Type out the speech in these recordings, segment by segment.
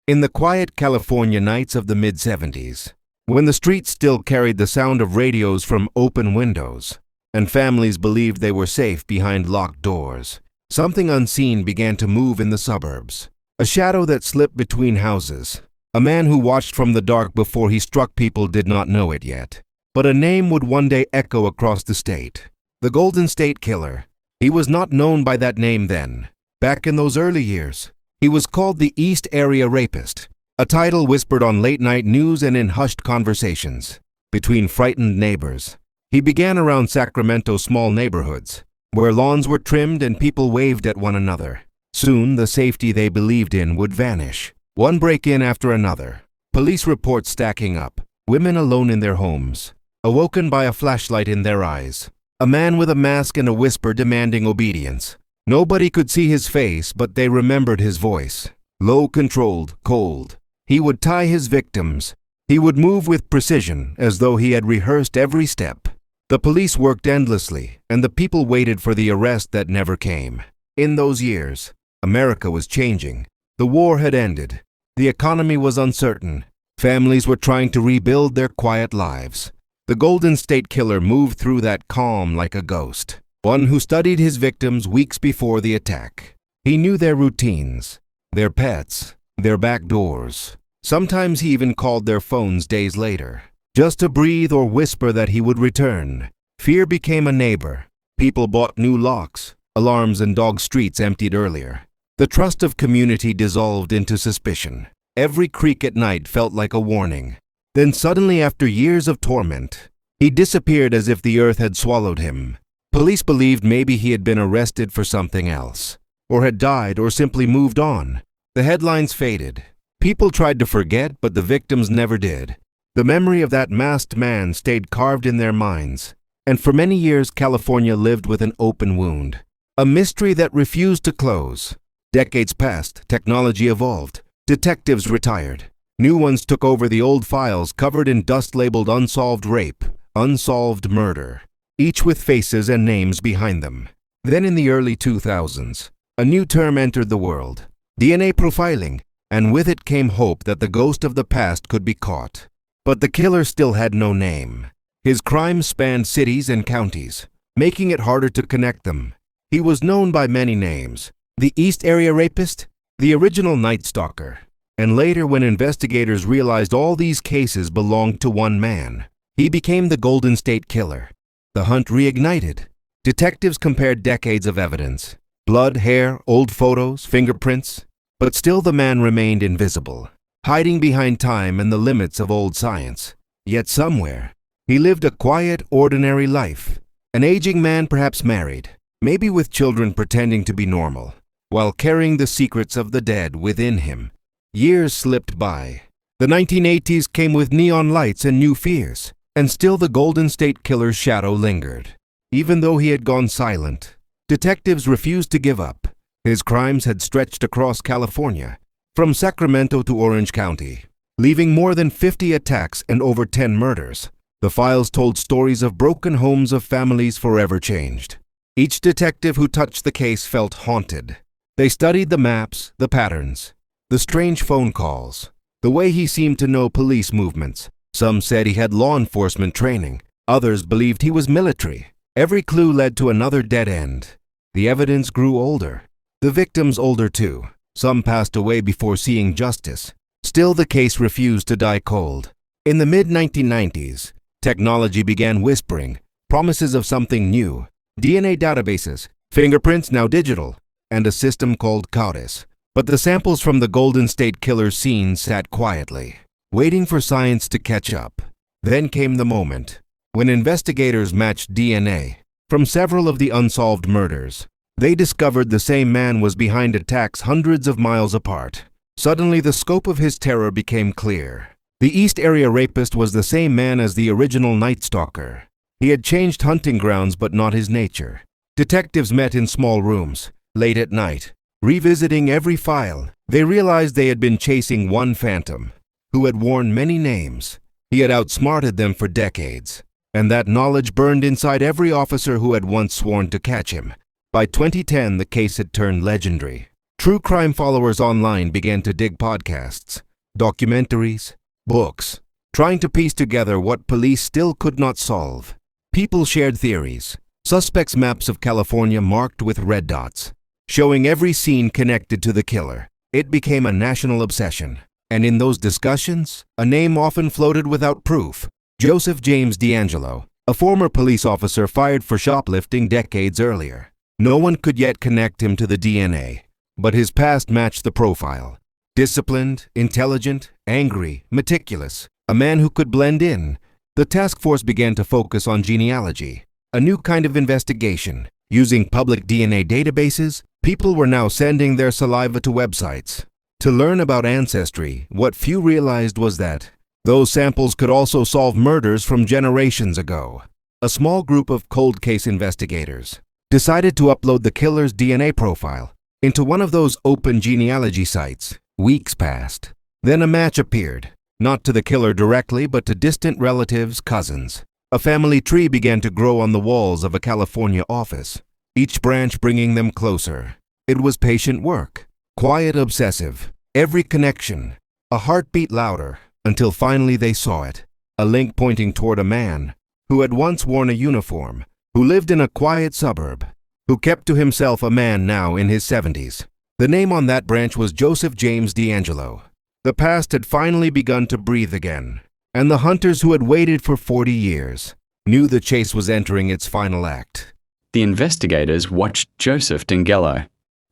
In the quiet California nights of the mid-70s, when the streets still carried the sound of radios from open windows, and families believed they were safe behind locked doors, something unseen began to move in the suburbs. A shadow that slipped between houses. A man who watched from the dark before he struck people did not know it yet. But a name would one day echo across the state. The Golden State Killer. He was not known by that name then. Back in those early years, he was called the East Area Rapist, a title whispered on late-night news and in hushed conversations between frightened neighbors. He began around Sacramento's small neighborhoods, where lawns were trimmed and people waved at one another. Soon, the safety they believed in would vanish. One break-in after another. Police reports stacking up. Women alone in their homes, awoken by a flashlight in their eyes. A man with a mask and a whisper demanding obedience. Nobody could see his face, but they remembered his voice. Low, controlled, cold. He would tie his victims. He would move with precision, as though he had rehearsed every step. The police worked endlessly, and the people waited for the arrest that never came. In those years, America was changing. The war had ended. The economy was uncertain. Families were trying to rebuild their quiet lives. The Golden State Killer moved through that calm like a ghost. One who studied his victims weeks before the attack. He knew their routines, their pets, their back doors. Sometimes he even called their phones days later, just to breathe or whisper that he would return. Fear became a neighbor. People bought new locks, alarms, and dog streets emptied earlier. The trust of community dissolved into suspicion. Every creak at night felt like a warning. Then suddenly, after years of torment, he disappeared as if the earth had swallowed him. Police believed maybe he had been arrested for something else, or had died, or simply moved on. The headlines faded. People tried to forget, but the victims never did. The memory of that masked man stayed carved in their minds. And for many years, California lived with an open wound. A mystery that refused to close. Decades passed, technology evolved, detectives retired. New ones took over the old files covered in dust labeled unsolved rape, unsolved murder, each with faces and names behind them. Then in the early 2000s, a new term entered the world, DNA profiling, and with it came hope that the ghost of the past could be caught. But the killer still had no name. His crimes spanned cities and counties, making it harder to connect them. He was known by many names. The East Area Rapist, the original Night Stalker, and later when investigators realized all these cases belonged to one man, he became the Golden State Killer. The hunt reignited. Detectives compared decades of evidence, blood, hair, old photos, fingerprints, but still the man remained invisible, hiding behind time and the limits of old science. Yet somewhere, he lived a quiet, ordinary life. An aging man, perhaps married, maybe with children pretending to be normal, while carrying the secrets of the dead within him. Years slipped by. The 1980s came with neon lights and new fears, and still the Golden State Killer's shadow lingered. Even though he had gone silent, detectives refused to give up. His crimes had stretched across California, from Sacramento to Orange County, leaving more than 50 attacks and over 10 murders. The files told stories of broken homes, of families forever changed. Each detective who touched the case felt haunted. They studied the maps, the patterns, the strange phone calls, the way he seemed to know police movements. Some said he had law enforcement training. Others believed he was military. Every clue led to another dead end. The evidence grew older. The victims older too. Some passed away before seeing justice. Still, the case refused to die cold. In the mid-1990s, technology began whispering, promises of something new. DNA databases, fingerprints now digital, and a system called CODIS. But the samples from the Golden State Killer's scene sat quietly, waiting for science to catch up. Then came the moment when investigators matched DNA from several of the unsolved murders. They discovered the same man was behind attacks hundreds of miles apart. Suddenly, the scope of his terror became clear. The East Area Rapist was the same man as the original Night Stalker. He had changed hunting grounds, but not his nature. Detectives met in small rooms, late at night, revisiting every file. They realized they had been chasing one phantom, who had worn many names. He had outsmarted them for decades, and that knowledge burned inside every officer who had once sworn to catch him. By 2010, the case had turned legendary. True crime followers online began to dig podcasts, documentaries, books, trying to piece together what police still could not solve. People shared theories, suspects' maps of California marked with red dots, showing every scene connected to the killer. It became a national obsession. And in those discussions, a name often floated without proof: Joseph James DeAngelo, a former police officer fired for shoplifting decades earlier. No one could yet connect him to the DNA, but his past matched the profile. Disciplined, intelligent, angry, meticulous, a man who could blend in. The task force began to focus on genealogy, a new kind of investigation. Using public DNA databases, people were now sending their saliva to websites to learn about ancestry. What few realized was that those samples could also solve murders from generations ago. A small group of cold case investigators decided to upload the killer's DNA profile into one of those open genealogy sites. Weeks passed. Then a match appeared, not to the killer directly, but to distant relatives, cousins. A family tree began to grow on the walls of a California office, each branch bringing them closer. It was patient work, quiet, obsessive, every connection, a heartbeat louder, until finally they saw it. A link pointing toward a man who had once worn a uniform, who lived in a quiet suburb, who kept to himself, a man now in his 70s. The name on that branch was Joseph James DeAngelo. The past had finally begun to breathe again, and the hunters who had waited for 40 years knew the chase was entering its final act. The investigators watched Joseph DeAngelo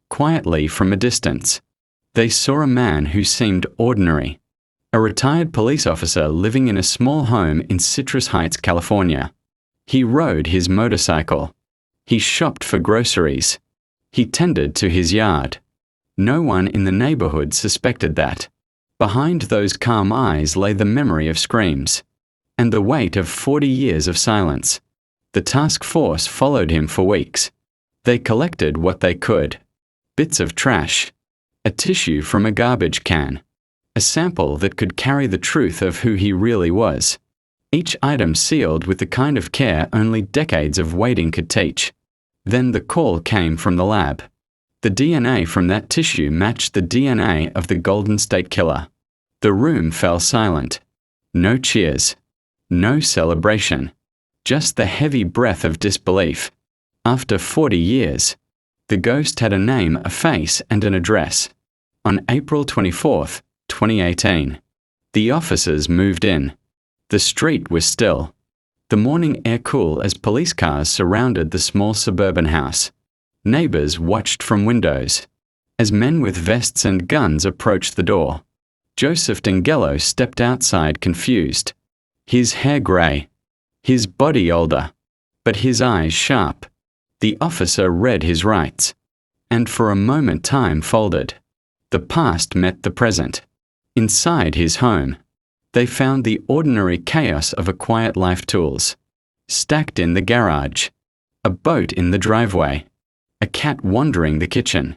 quietly from a distance. They saw a man who seemed ordinary, a retired police officer living in a small home in Citrus Heights, California. He rode his motorcycle. He shopped for groceries. He tended to his yard. No one in the neighborhood suspected that. Behind those calm eyes lay the memory of screams and the weight of 40 years of silence. The task force followed him for weeks. They collected what they could: bits of trash, a tissue from a garbage can, a sample that could carry the truth of who he really was. Each item sealed with the kind of care only decades of waiting could teach. Then the call came from the lab. The DNA from that tissue matched the DNA of the Golden State Killer. The room fell silent. No cheers. No celebration. Just the heavy breath of disbelief. After 40 years, the ghost had a name, a face, and an address. On April 24th, 2018, the officers moved in. The street was still. The morning air cool as police cars surrounded the small suburban house. Neighbors watched from windows as men with vests and guns approached the door. Joseph DeAngelo stepped outside, confused. His hair gray, his body older, but his eyes sharp. The officer read his rights, and for a moment time folded. The past met the present. Inside his home, they found the ordinary chaos of a quiet life: tools stacked in the garage, a boat in the driveway, a cat wandering the kitchen.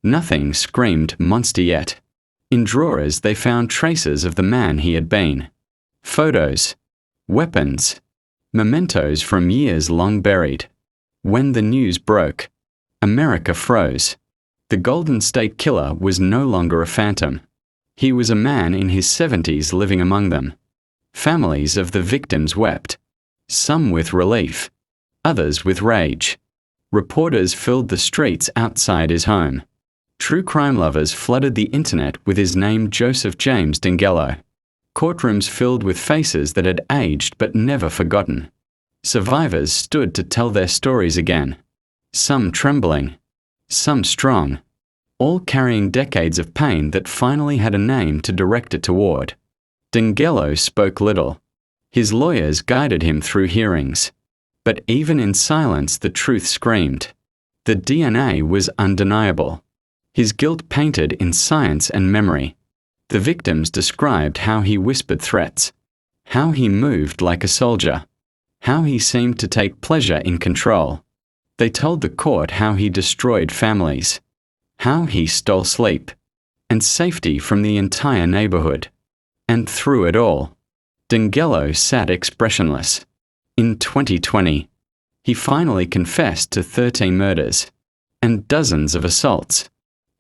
Nothing screamed monster yet. In drawers they found traces of the man he had been. Photos, weapons, mementos from years long buried. When the news broke, America froze. The Golden State Killer was no longer a phantom. He was a man in his 70s living among them. Families of the victims wept, some with relief, others with rage. Reporters filled the streets outside his home. True crime lovers flooded the internet with his name, Joseph James DeAngelo. Courtrooms filled with faces that had aged but never forgotten. Survivors stood to tell their stories again, some trembling, some strong, all carrying decades of pain that finally had a name to direct it toward. DeAngelo spoke little. His lawyers guided him through hearings. But even in silence, the truth screamed. The DNA was undeniable. His guilt painted in science and memory. The victims described how he whispered threats, how he moved like a soldier, how he seemed to take pleasure in control. They told the court how he destroyed families, how he stole sleep and safety from the entire neighborhood. And through it all, DeAngelo sat expressionless. In 2020, he finally confessed to 13 murders and dozens of assaults.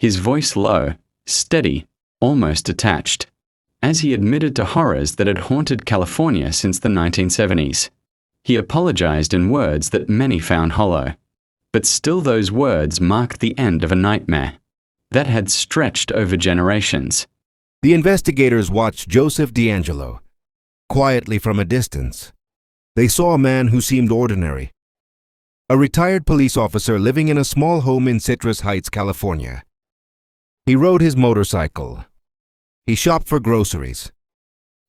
his voice low, steady, almost detached, as he admitted to horrors that had haunted California since the 1970s. He apologized in words that many found hollow. But still those words marked the end of a nightmare that had stretched over generations. The investigators watched Joseph DeAngelo quietly from a distance. They saw a man who seemed ordinary, a retired police officer living in a small home in Citrus Heights, California. He rode his motorcycle. He shopped for groceries.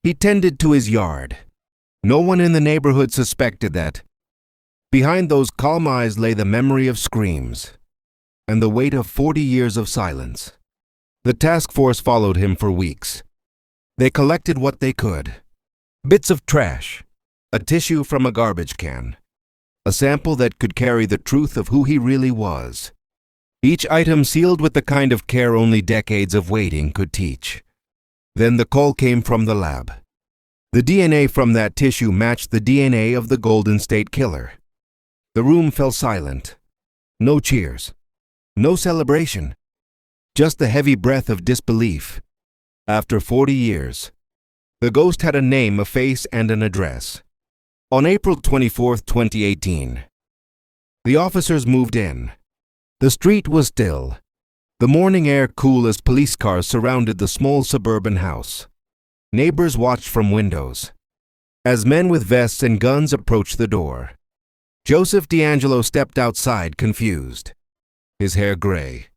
He tended to his yard. No one in the neighborhood suspected that behind those calm eyes lay the memory of screams and the weight of 40 years of silence. The task force followed him for weeks. They collected what they could: bits of trash, a tissue from a garbage can, a sample that could carry the truth of who he really was. Each item sealed with the kind of care only decades of waiting could teach. Then the call came from the lab. The DNA from that tissue matched the DNA of the Golden State Killer. The room fell silent. No cheers. No celebration. Just the heavy breath of disbelief. After 40 years, the ghost had a name, a face, and an address. On April 24, 2018, the officers moved in. The street was still. The morning air cool as police cars surrounded the small suburban house. Neighbors watched from windows as men with vests and guns approached the door. Joseph DeAngelo stepped outside, confused. His hair gray,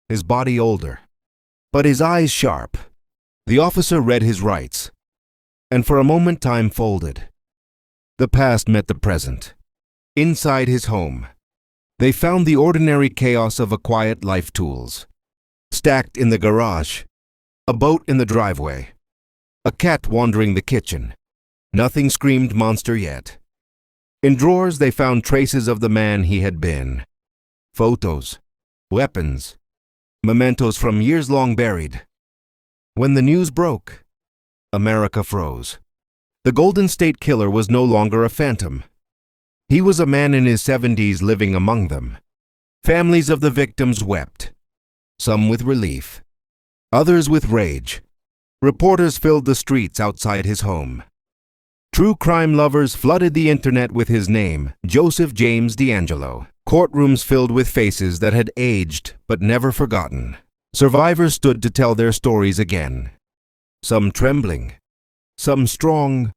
his body older, but his eyes sharp. The officer read his rights, and for a moment time folded. The past met the present. Inside his home, they found the ordinary chaos of a quiet life: tools stacked in the garage, a boat in the driveway, a cat wandering the kitchen. Nothing screamed monster yet. In drawers they found traces of the man he had been. Photos, weapons, mementos from years long buried. When the news broke, America froze. The Golden State Killer was no longer a phantom. He was a man in his 70s living among them. Families of the victims wept, some with relief, others with rage. Reporters filled the streets outside his home. True crime lovers flooded the internet with his name, Joseph James DeAngelo. Courtrooms filled with faces that had aged but never forgotten. Survivors stood to tell their stories again. Some trembling, some strong,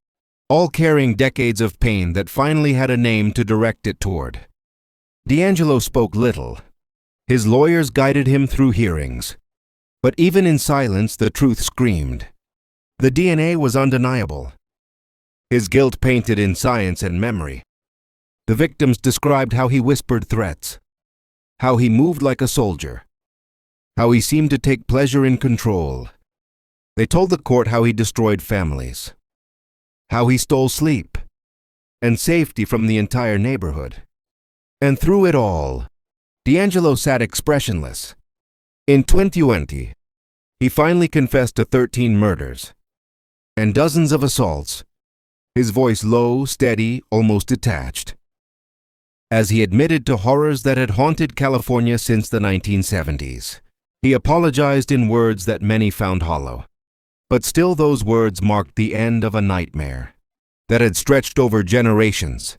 all carrying decades of pain that finally had a name to direct it toward. DeAngelo spoke little. His lawyers guided him through hearings. But even in silence, the truth screamed. The DNA was undeniable. His guilt painted in science and memory. The victims described how he whispered threats, how he moved like a soldier, how he seemed to take pleasure in control. They told the court how he destroyed families, how he stole sleep and safety from the entire neighborhood. And through it all, DeAngelo sat expressionless. In 2020, he finally confessed to 13 murders and dozens of assaults, his voice low, steady, almost detached, as he admitted to horrors that had haunted California since the 1970s. He apologized in words that many found hollow, but still those words marked the end of a nightmare that had stretched over generations.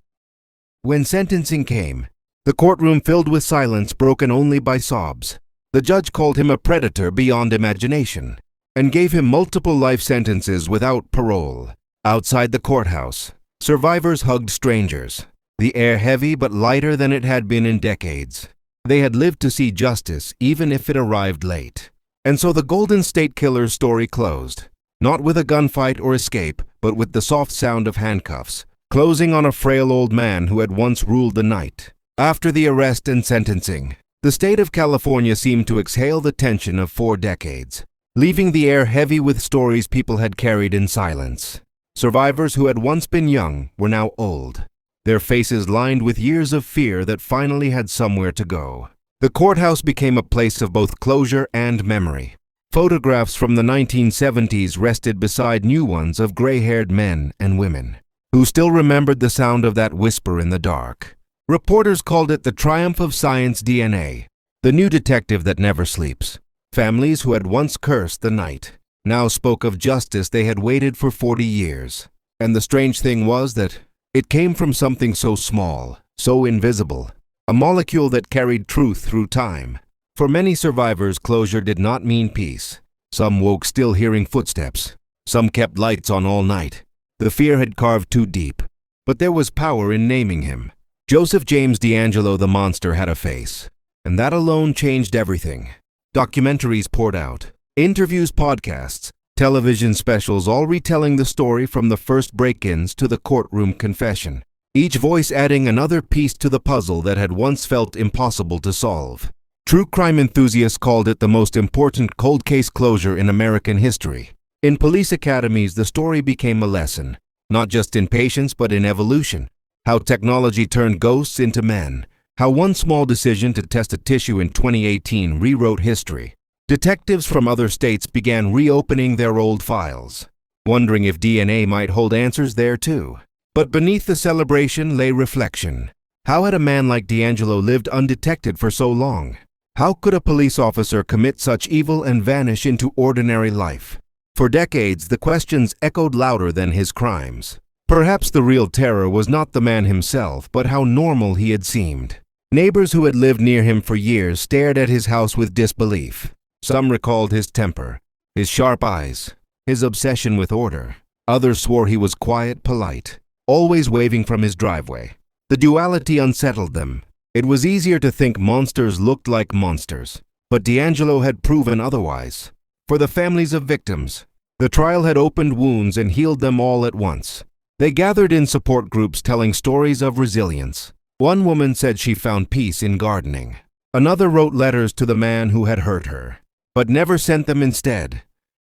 When sentencing came, the courtroom filled with silence broken only by sobs. The judge called him a predator beyond imagination and gave him multiple life sentences without parole. Outside the courthouse, survivors hugged strangers, the air heavy but lighter than it had been in decades. They had lived to see justice even if it arrived late. And so the Golden State Killer's story closed, not with a gunfight or escape, but with the soft sound of handcuffs, closing on a frail old man who had once ruled the night. After the arrest and sentencing, the state of California seemed to exhale the tension of 4 decades, leaving the air heavy with stories people had carried in silence. Survivors who had once been young were now old, their faces lined with years of fear that finally had somewhere to go. The courthouse became a place of both closure and memory. Photographs from the 1970s rested beside new ones of gray-haired men and women who still remembered the sound of that whisper in the dark. Reporters called it the triumph of science DNA, the new detective that never sleeps. Families who had once cursed the night now spoke of justice they had waited for 40 years. And the strange thing was that it came from something so small, so invisible, a molecule that carried truth through time. For many survivors, closure did not mean peace. Some woke still hearing footsteps. Some kept lights on all night. The fear had carved too deep. But there was power in naming him. Joseph James DeAngelo, the monster, had a face. And that alone changed everything. Documentaries poured out. Interviews, podcasts, television specials, all retelling the story from the first break-ins to the courtroom confession. Each voice adding another piece to the puzzle that had once felt impossible to solve. True crime enthusiasts called it the most important cold case closure in American history. In police academies, the story became a lesson, not just in patience but in evolution. How technology turned ghosts into men. How one small decision to test a tissue in 2018 rewrote history. Detectives from other states began reopening their old files, wondering if DNA might hold answers there too. But beneath the celebration lay reflection. How had a man like DeAngelo lived undetected for so long? How could a police officer commit such evil and vanish into ordinary life? For decades, the questions echoed louder than his crimes. Perhaps the real terror was not the man himself, but how normal he had seemed. Neighbors who had lived near him for years stared at his house with disbelief. Some recalled his temper, his sharp eyes, his obsession with order. Others swore he was quiet, polite, always waving from his driveway. The duality unsettled them. It was easier to think monsters looked like monsters, but DeAngelo had proven otherwise. For the families of victims, the trial had opened wounds and healed them all at once. They gathered in support groups telling stories of resilience. One woman said she found peace in gardening. Another wrote letters to the man who had hurt her, but never sent them instead.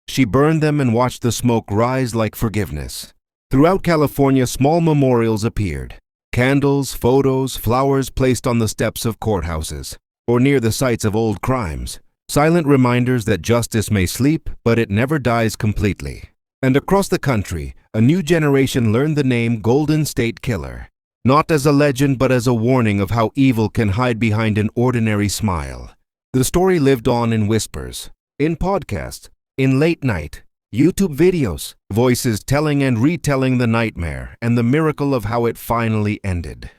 She burned them and watched the smoke rise like forgiveness. Throughout California, small memorials appeared. Candles, photos, flowers placed on the steps of courthouses or near the sites of old crimes. Silent reminders that justice may sleep, but it never dies completely. And across the country, a new generation learned the name Golden State Killer. Not as a legend, but as a warning of how evil can hide behind an ordinary smile. The story lived on in whispers, in podcasts, in late night, YouTube videos, voices telling and retelling the nightmare and the miracle of how it finally ended.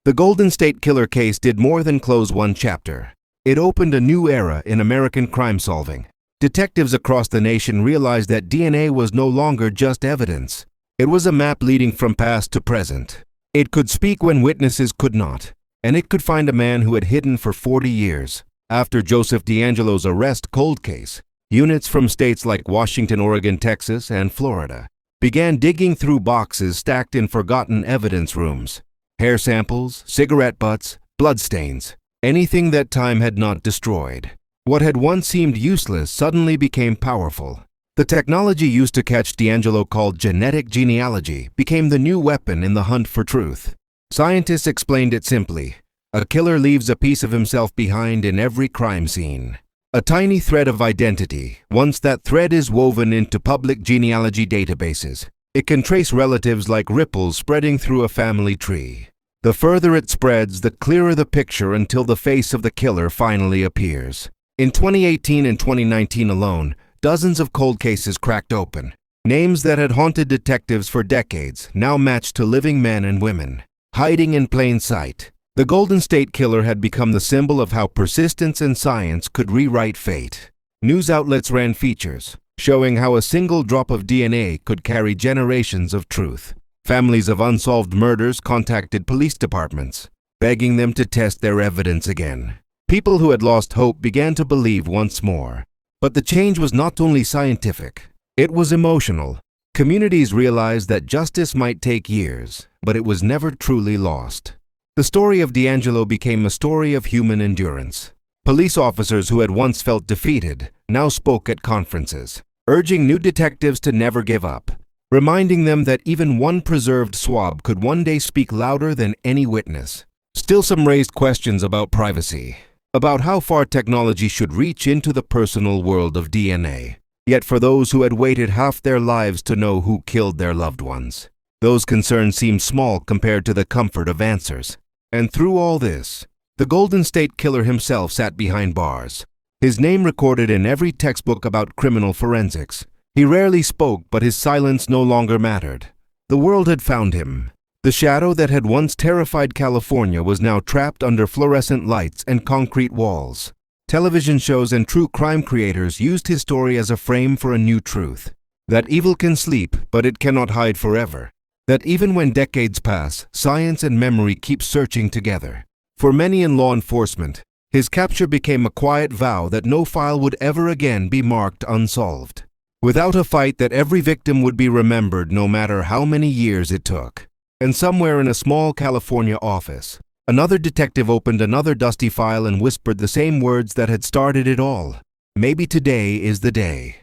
The Golden State Killer case did more than close one chapter. It opened a new era in American crime solving. Detectives across the nation realized that DNA was no longer just evidence. It was a map leading from past to present. It could speak when witnesses could not, and it could find a man who had hidden for 40 years. After Joseph DeAngelo's arrest, cold case, units from states like Washington, Oregon, Texas, and Florida began digging through boxes stacked in forgotten evidence rooms. Hair samples, cigarette butts, bloodstains, anything that time had not destroyed. What had once seemed useless suddenly became powerful. The technology used to catch DeAngelo, called genetic genealogy, became the new weapon in the hunt for truth. Scientists explained it simply. A killer leaves a piece of himself behind in every crime scene. A tiny thread of identity. Once that thread is woven into public genealogy databases, it can trace relatives like ripples spreading through a family tree. The further it spreads, the clearer the picture until the face of the killer finally appears. In 2018 and 2019 alone, dozens of cold cases cracked open. Names that had haunted detectives for decades now matched to living men and women, hiding in plain sight. The Golden State Killer had become the symbol of how persistence and science could rewrite fate. News outlets ran features, showing how a single drop of DNA could carry generations of truth. Families of unsolved murders contacted police departments, begging them to test their evidence again. People who had lost hope began to believe once more. But the change was not only scientific, it was emotional. Communities realized that justice might take years, but it was never truly lost. The story of DeAngelo became a story of human endurance. Police officers who had once felt defeated now spoke at conferences, urging new detectives to never give up, reminding them that even one preserved swab could one day speak louder than any witness. Still, some raised questions about privacy, about how far technology should reach into the personal world of DNA. Yet for those who had waited half their lives to know who killed their loved ones, those concerns seemed small compared to the comfort of answers. And through all this, The Golden State Killer himself sat behind bars, his name recorded in every textbook about criminal forensics. He rarely spoke, but his silence no longer mattered. The world had found him. The shadow that had once terrified California was now trapped under fluorescent lights and concrete walls. Television shows and true crime creators used his story as a frame for a new truth. That evil can sleep, but it cannot hide forever. That even when decades pass, science and memory keep searching together. For many in law enforcement, his capture became a quiet vow that no file would ever again be marked unsolved. Without a fight, that every victim would be remembered no matter how many years it took. And somewhere in a small California office, another detective opened another dusty file and whispered the same words that had started it all. Maybe today is the day.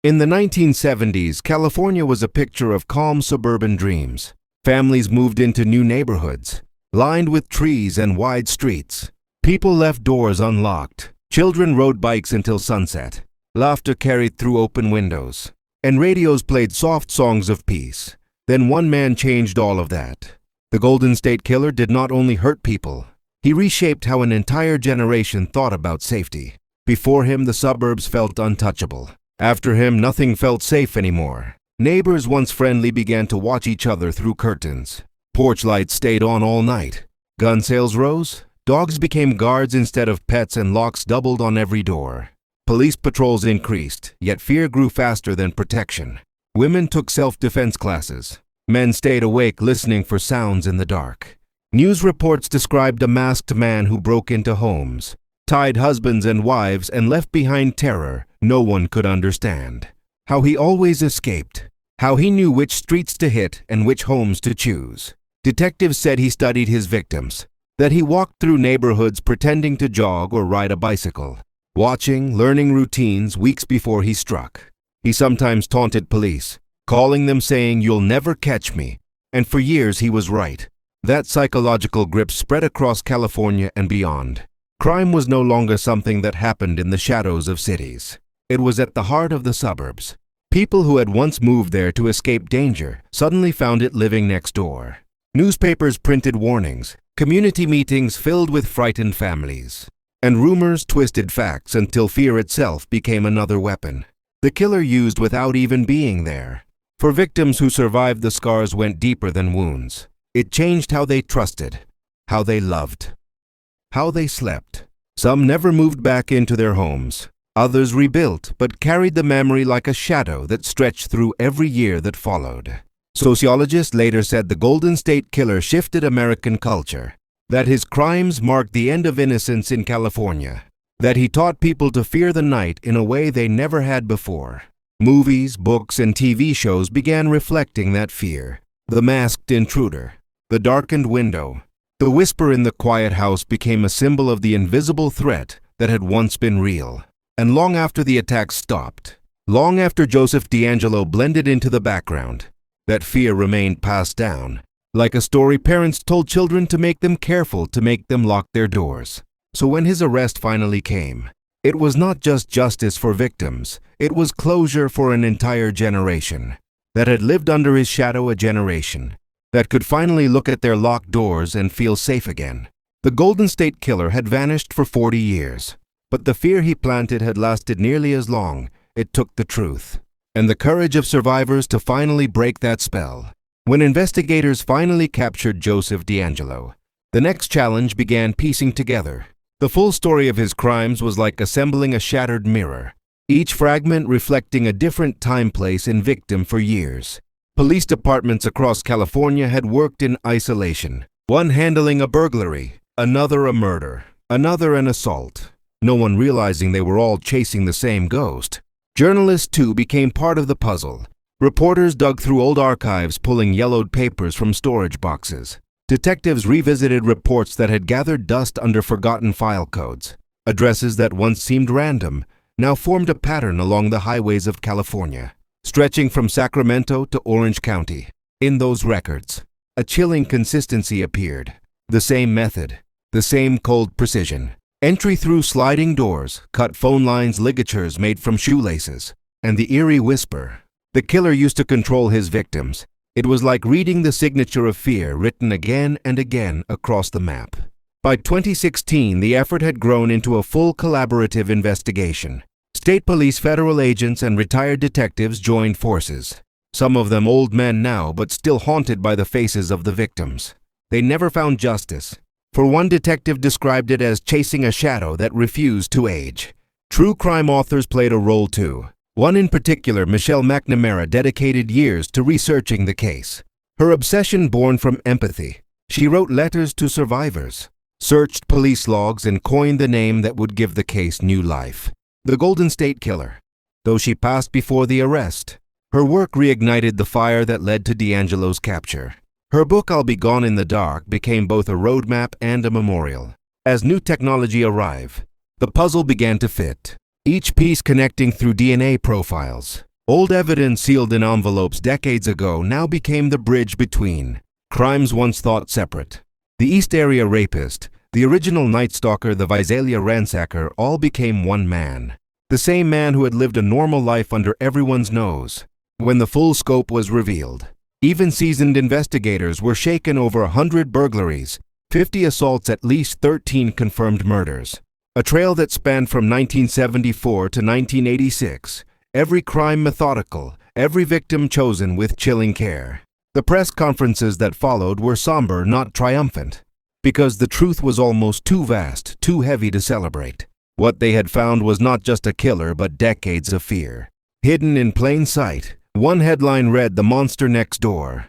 In the 1970s, California was a picture of calm suburban dreams. Families moved into new neighborhoods, lined with trees and wide streets. People left doors unlocked. Children rode bikes until sunset. Laughter carried through open windows. And radios played soft songs of peace. Then one man changed all of that. The Golden State Killer did not only hurt people. He reshaped how an entire generation thought about safety. Before him, the suburbs felt untouchable. After him, nothing felt safe anymore. Neighbors once friendly began to watch each other through curtains. Porch lights stayed on all night. Gun sales rose. Dogs became guards instead of pets, and locks doubled on every door. Police patrols increased, yet fear grew faster than protection. Women took self-defense classes. Men stayed awake listening for sounds in the dark. News reports described a masked man who broke into homes, tied husbands and wives, and left behind terror no one could understand. How he always escaped. How he knew which streets to hit and which homes to choose. Detectives said he studied his victims, that he walked through neighborhoods pretending to jog or ride a bicycle, watching, learning routines weeks before he struck. He sometimes taunted police, calling them saying, "You'll never catch me." And for years he was right. That psychological grip spread across California and beyond. Crime was no longer something that happened in the shadows of cities. It was at the heart of the suburbs. People who had once moved there to escape danger suddenly found it living next door. Newspapers printed warnings, community meetings filled with frightened families, and rumors twisted facts until fear itself became another weapon. The killer used without even being there. For victims who survived, the scars went deeper than wounds. It changed how they trusted, how they loved, how they slept. Some never moved back into their homes. Others rebuilt, but carried the memory like a shadow that stretched through every year that followed. Sociologists later said the Golden State Killer shifted American culture, that his crimes marked the end of innocence in California, that he taught people to fear the night in a way they never had before. Movies, books, and TV shows began reflecting that fear. The masked intruder, the darkened window, the whisper in the quiet house became a symbol of the invisible threat that had once been real. And long after the attacks stopped, long after Joseph DeAngelo blended into the background, that fear remained passed down, like a story parents told children to make them careful, to make them lock their doors. So when his arrest finally came, it was not just justice for victims, it was closure for an entire generation that had lived under his shadow, a generation that could finally look at their locked doors and feel safe again. The Golden State Killer had vanished for 40 years, but the fear he planted had lasted nearly as long. It took the truth and the courage of survivors to finally break that spell. When investigators finally captured Joseph DeAngelo, the next challenge began: piecing together. The full story of his crimes was like assembling a shattered mirror, each fragment reflecting a different time, place, and victim for years. Police departments across California had worked in isolation, one handling a burglary, another a murder, another an assault, no one realizing they were all chasing the same ghost. Journalists, too, became part of the puzzle. Reporters dug through old archives, pulling yellowed papers from storage boxes. Detectives revisited reports that had gathered dust under forgotten file codes. Addresses that once seemed random now formed a pattern along the highways of California, stretching from Sacramento to Orange County. In those records, a chilling consistency appeared. The same method, the same cold precision. Entry through sliding doors, cut phone lines, ligatures made from shoelaces, and the eerie whisper. The killer used to control his victims. It was like reading the signature of fear written again and again across the map. By 2016, the effort had grown into a full collaborative investigation. State police, federal agents, and retired detectives joined forces. Some of them old men now, but still haunted by the faces of the victims. They never found justice. For one detective described it as chasing a shadow that refused to age. True crime authors played a role too. One in particular, Michelle McNamara, dedicated years to researching the case. Her obsession born from empathy. She wrote letters to survivors, searched police logs, and coined the name that would give the case new life. The Golden State Killer. Though she passed before the arrest, her work reignited the fire that led to DeAngelo's capture. Her book, I'll Be Gone in the Dark, became both a roadmap and a memorial. As new technology arrived, the puzzle began to fit, each piece connecting through DNA profiles. Old evidence sealed in envelopes decades ago now became the bridge between crimes once thought separate. The East Area Rapist, the original Night Stalker, the Visalia Ransacker, all became one man. The same man who had lived a normal life under everyone's nose. When the full scope was revealed, even seasoned investigators were shaken over 100 burglaries, 50 assaults, at least 13 confirmed murders. A trail that spanned from 1974 to 1986, every crime methodical, every victim chosen with chilling care. The press conferences that followed were somber, not triumphant, because the truth was almost too vast, too heavy to celebrate. What they had found was not just a killer, but decades of fear. Hidden in plain sight, one headline read, "The Monster Next Door."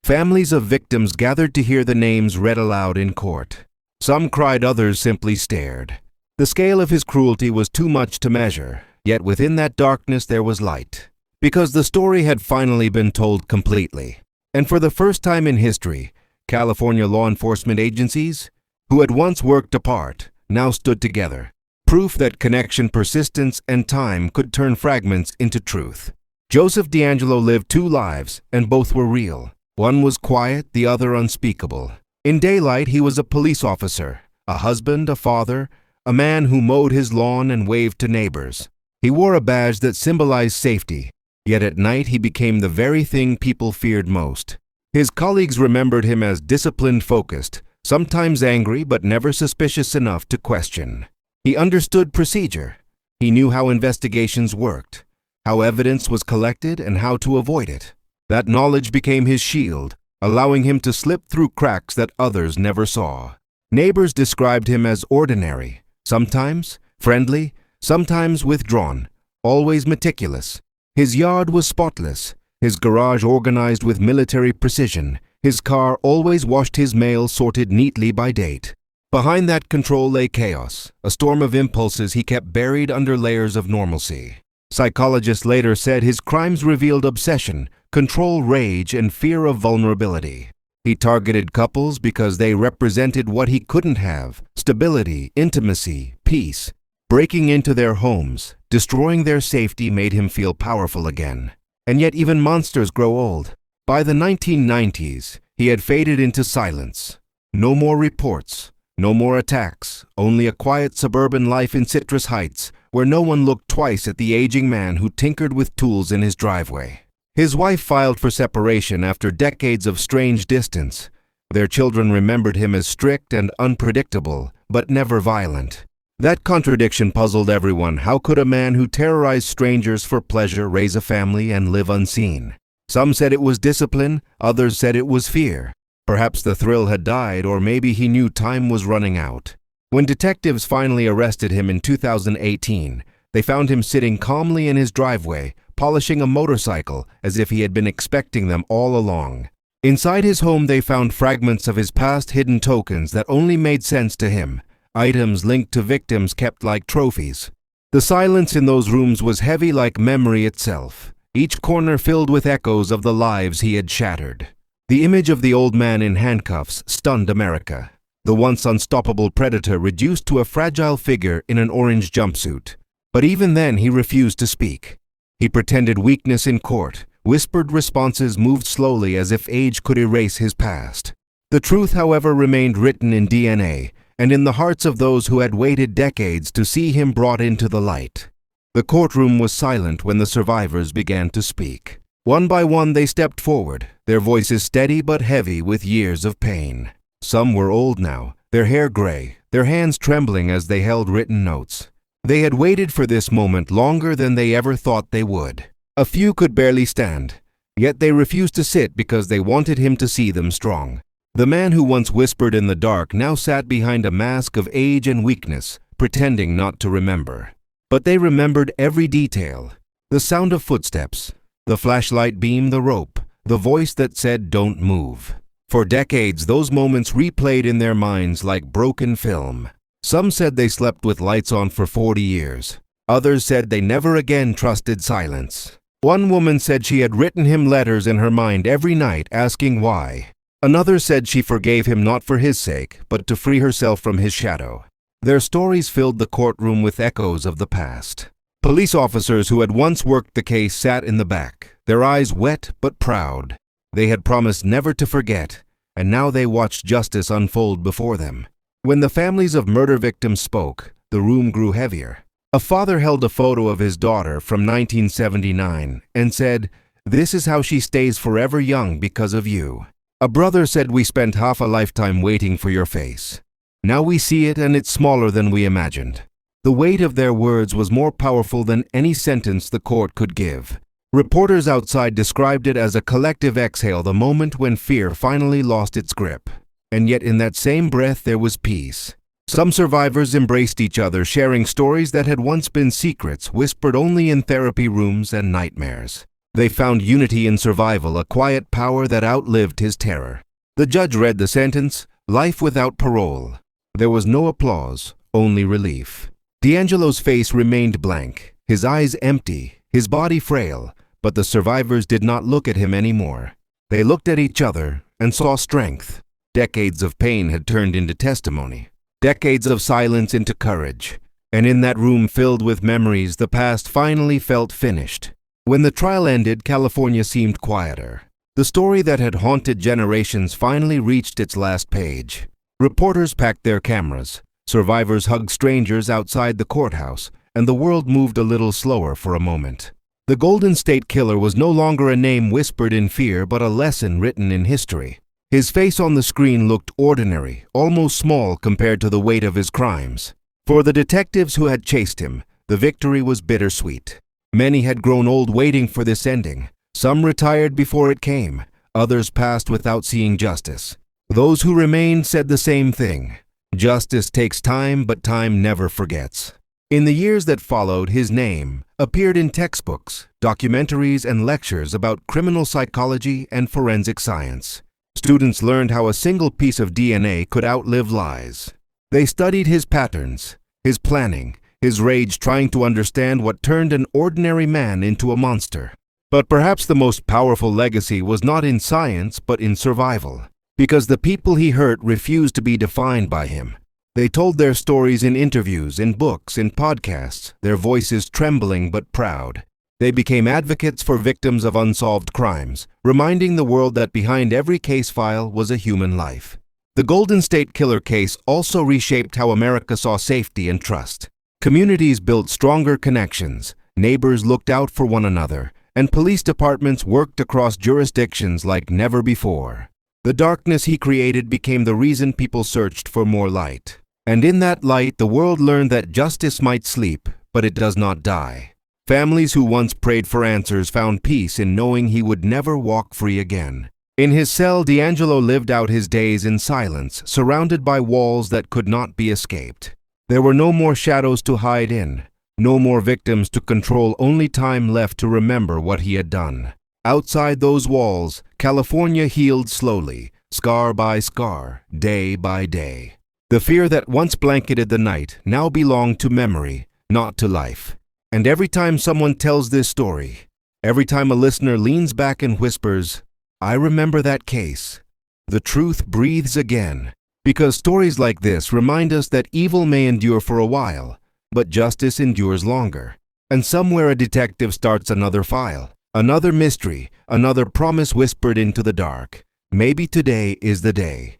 Families of victims gathered to hear the names read aloud in court. Some cried, others simply stared. The scale of his cruelty was too much to measure, yet within that darkness there was light. Because the story had finally been told completely. And for the first time in history, California law enforcement agencies, who had once worked apart, now stood together. Proof that connection, persistence, and time could turn fragments into truth. Joseph DeAngelo lived two lives, and both were real. One was quiet, the other unspeakable. In daylight, he was a police officer, a husband, a father, a man who mowed his lawn and waved to neighbors. He wore a badge that symbolized safety, yet at night he became the very thing people feared most. His colleagues remembered him as disciplined, focused, sometimes angry, but never suspicious enough to question. He understood procedure. He knew how investigations worked, how evidence was collected, and how to avoid it. That knowledge became his shield, allowing him to slip through cracks that others never saw. Neighbors described him as ordinary, sometimes friendly, sometimes withdrawn, always meticulous. His yard was spotless, his garage organized with military precision, his car always washed, his mail sorted neatly by date. Behind that control lay chaos, a storm of impulses he kept buried under layers of normalcy. Psychologists later said his crimes revealed obsession, control, rage, and fear of vulnerability. He targeted couples because they represented what he couldn't have: stability, intimacy, peace. Breaking into their homes, destroying their safety made him feel powerful again. And yet even monsters grow old. By the 1990s, he had faded into silence. No more reports, no more attacks, only a quiet suburban life in Citrus Heights, where no one looked twice at the aging man who tinkered with tools in his driveway. His wife filed for separation after decades of strange distance. Their children remembered him as strict and unpredictable, but never violent. That contradiction puzzled everyone. How could a man who terrorized strangers for pleasure raise a family and live unseen? Some said it was discipline, others said it was fear. Perhaps the thrill had died, or maybe he knew time was running out. When detectives finally arrested him in 2018, they found him sitting calmly in his driveway, polishing a motorcycle as if he had been expecting them all along. Inside his home, they found fragments of his past, hidden tokens that only made sense to him. Items linked to victims kept like trophies. The silence in those rooms was heavy like memory itself, each corner filled with echoes of the lives he had shattered. The image of the old man in handcuffs stunned America. The once unstoppable predator reduced to a fragile figure in an orange jumpsuit. But even then he refused to speak. He pretended weakness in court, whispered responses, moved slowly as if age could erase his past. The truth, however, remained written in DNA, and in the hearts of those who had waited decades to see him brought into the light. The courtroom was silent when the survivors began to speak. One by one they stepped forward, their voices steady but heavy with years of pain. Some were old now, their hair gray, their hands trembling as they held written notes. They had waited for this moment longer than they ever thought they would. A few could barely stand, yet they refused to sit because they wanted him to see them strong. The man who once whispered in the dark now sat behind a mask of age and weakness, pretending not to remember. But they remembered every detail. The sound of footsteps, the flashlight beam, the rope, the voice that said, "Don't move." For decades, those moments replayed in their minds like broken film. Some said they slept with lights on for 40 years. Others said they never again trusted silence. One woman said she had written him letters in her mind every night asking why. Another said she forgave him not for his sake, but to free herself from his shadow. Their stories filled the courtroom with echoes of the past. Police officers who had once worked the case sat in the back, their eyes wet but proud. They had promised never to forget, and now they watched justice unfold before them. When the families of murder victims spoke, the room grew heavier. A father held a photo of his daughter from 1979 and said, "This is how she stays forever young because of you." A brother said, "We spent half a lifetime waiting for your face. Now we see it and it's smaller than we imagined." The weight of their words was more powerful than any sentence the court could give. Reporters outside described it as a collective exhale, the moment when fear finally lost its grip. And yet in that same breath there was peace. Some survivors embraced each other, sharing stories that had once been secrets, whispered only in therapy rooms and nightmares. They found unity in survival, a quiet power that outlived his terror. The judge read the sentence, life without parole. There was no applause, only relief. DeAngelo's face remained blank, his eyes empty, his body frail, but the survivors did not look at him anymore. They looked at each other and saw strength. Decades of pain had turned into testimony, decades of silence into courage, and in that room filled with memories, the past finally felt finished. When the trial ended, California seemed quieter. The story that had haunted generations finally reached its last page. Reporters packed their cameras. Survivors hugged strangers outside the courthouse, and the world moved a little slower for a moment. The Golden State Killer was no longer a name whispered in fear, but a lesson written in history. His face on the screen looked ordinary, almost small compared to the weight of his crimes. For the detectives who had chased him, the victory was bittersweet. Many had grown old waiting for this ending. Some retired before it came. Others passed without seeing justice. Those who remained said the same thing. Justice takes time, but time never forgets. In the years that followed, his name appeared in textbooks, documentaries, and lectures about criminal psychology and forensic science. Students learned how a single piece of DNA could outlive lies. They studied his patterns, his planning, his rage, trying to understand what turned an ordinary man into a monster. But perhaps the most powerful legacy was not in science, but in survival. Because the people he hurt refused to be defined by him. They told their stories in interviews, in books, in podcasts, their voices trembling but proud. They became advocates for victims of unsolved crimes, reminding the world that behind every case file was a human life. The Golden State Killer case also reshaped how America saw safety and trust. Communities built stronger connections, neighbors looked out for one another, and police departments worked across jurisdictions like never before. The darkness he created became the reason people searched for more light. And in that light, the world learned that justice might sleep, but it does not die. Families who once prayed for answers found peace in knowing he would never walk free again. In his cell, DeAngelo lived out his days in silence, surrounded by walls that could not be escaped. There were no more shadows to hide in, no more victims to control, only time left to remember what he had done. Outside those walls, California healed slowly, scar by scar, day by day. The fear that once blanketed the night now belonged to memory, not to life. And every time someone tells this story, every time a listener leans back and whispers, "I remember that case," the truth breathes again. Because stories like this remind us that evil may endure for a while, but justice endures longer. And somewhere a detective starts another file. Another mystery, another promise whispered into the dark. Maybe today is the day.